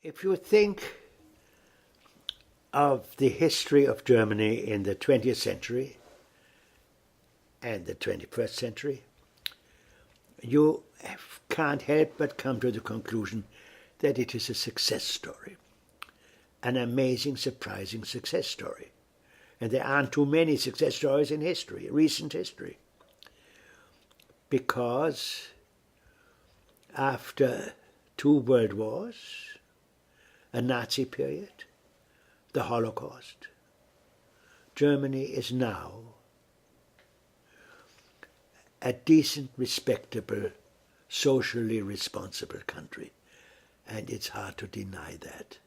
If you think of the history of Germany in the 20th century and the 21st century, you can't help but come to the conclusion that it is a success story, an amazing, surprising success story. And there aren't too many success stories in history, recent history, because after 2 world wars, a Nazi period, the Holocaust, Germany is now a decent, respectable, socially responsible country. And it's hard to deny that.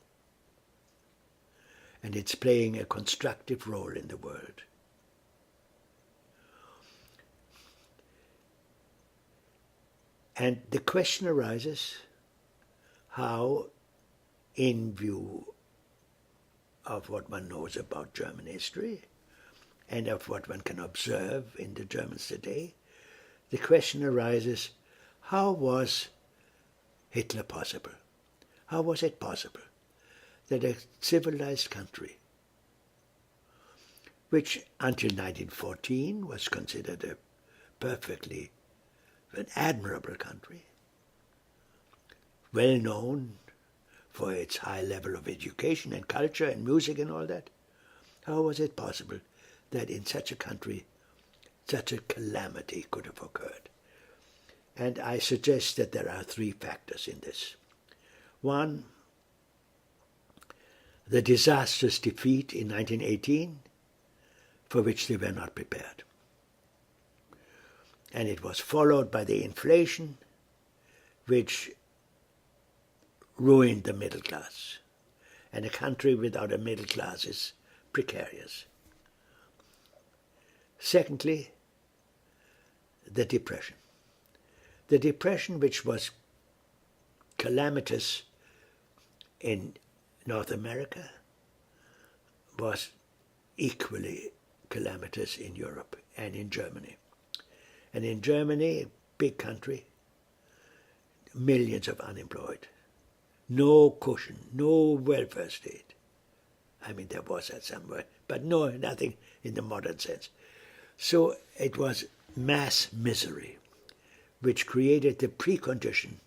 And it's playing a constructive role in the world. And the question arises how, in view of what one knows about German history and of what one can observe in the Germans today, the question arises, how was Hitler possible? How was it possible that a civilized country, which until 1914 was considered a perfectly an admirable country, well known for its high level of education and culture and music and all that, how was it possible that in such a country such a calamity could have occurred? And I suggest that there are 3 factors in this. 1, the disastrous defeat in 1918, for which they were not prepared. And it was followed by the inflation, which ruined the middle class. And a country without a middle class is precarious. Secondly, the Depression. The Depression, which was calamitous in North America, was equally calamitous in Europe and in Germany. And in Germany, a big country, millions of unemployed, no cushion, no welfare state. I mean, there was that somewhere, but nothing in the modern sense. So it was mass misery, which created the precondition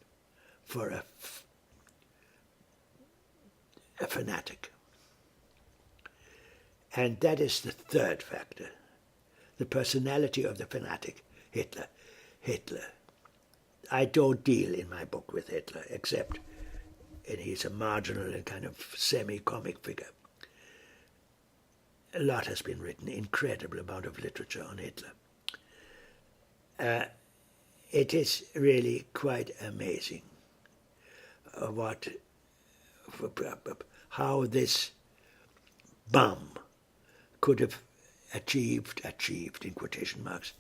for a fanatic. And that is the 3rd factor, the personality of the fanatic, Hitler. I don't deal in my book with Hitler, except he's a marginal and kind of semi-comic figure. A lot has been written, incredible amount of literature on Hitler. It is really quite amazing how this bum could have achieved in quotation marks,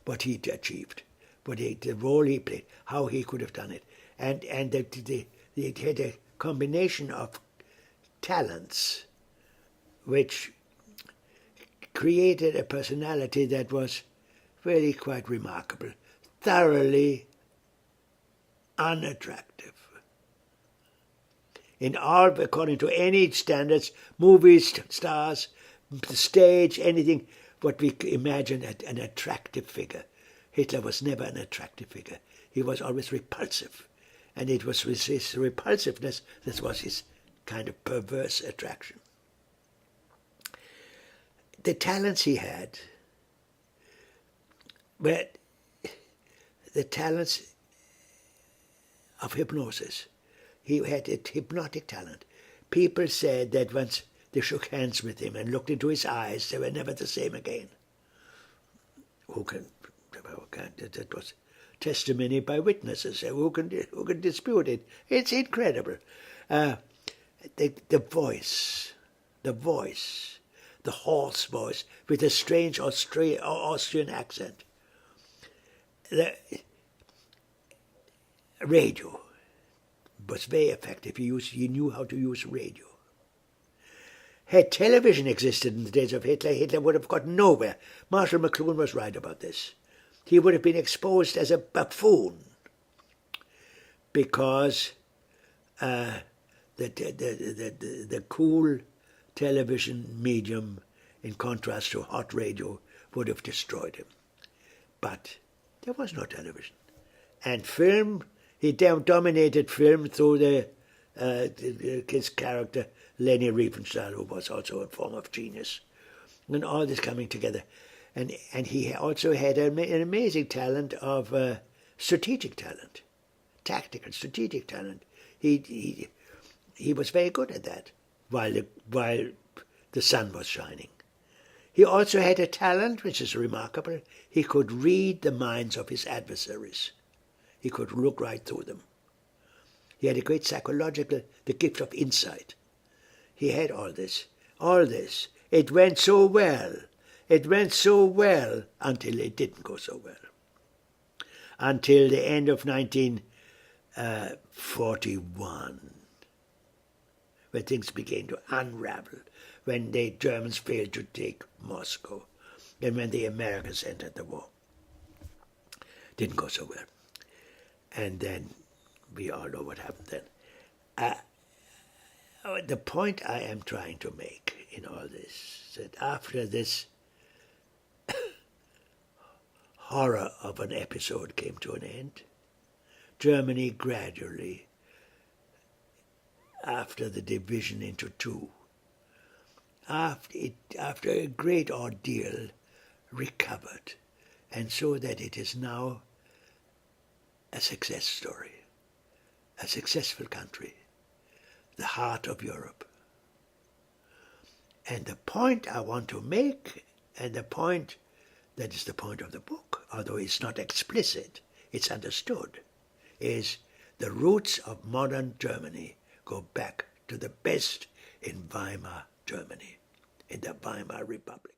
what he achieved, the role he played, how he could have done it. And it had a combination of talents which created a personality that was really quite remarkable, thoroughly unattractive. In all, according to any standards, movies, stars, the stage, anything, what we imagine an attractive figure. Hitler was never an attractive figure. He was always repulsive. And it was with his repulsiveness that was his kind of perverse attraction. The talents he had were the talents of hypnosis. He had a hypnotic talent. People said that once they shook hands with him and looked into his eyes, they were never the same again. That was testimony by witnesses. Who can dispute it? It's incredible. The voice, the hoarse voice with a strange Austrian accent. The radio was very effective. He knew how to use radio. Had television existed in the days of Hitler, Hitler would have got nowhere. Marshal McLuhan was right about this. He would have been exposed as a buffoon because the cool television medium, in contrast to hot radio, would have destroyed him. But there was no television. And film, he dominated film through his character, Leni Riefenstahl, who was also a form of genius. And all this coming together. And he also had an amazing talent of strategic talent, tactical, strategic talent. He was very good at that while the sun was shining. He also had a talent, which is remarkable. He could read the minds of his adversaries. He could look right through them. He had a great the gift of insight. He had all this. It went so well. Until it didn't go so well. Until the end of 1941, when things began to unravel, when the Germans failed to take Moscow, and when the Americans entered the war. Didn't go so well. And then we all know what happened then. The point I am trying to make in all this, that after this horror of an episode came to an end, Germany gradually, after the division into two, after a great ordeal, recovered, and so that it is now a success story, a successful country, the heart of Europe. And the point I want to make, and the point that is the point of the book, although it's not explicit, it's understood, is the roots of modern Germany go back to the best in Weimar Germany, in the Weimar Republic.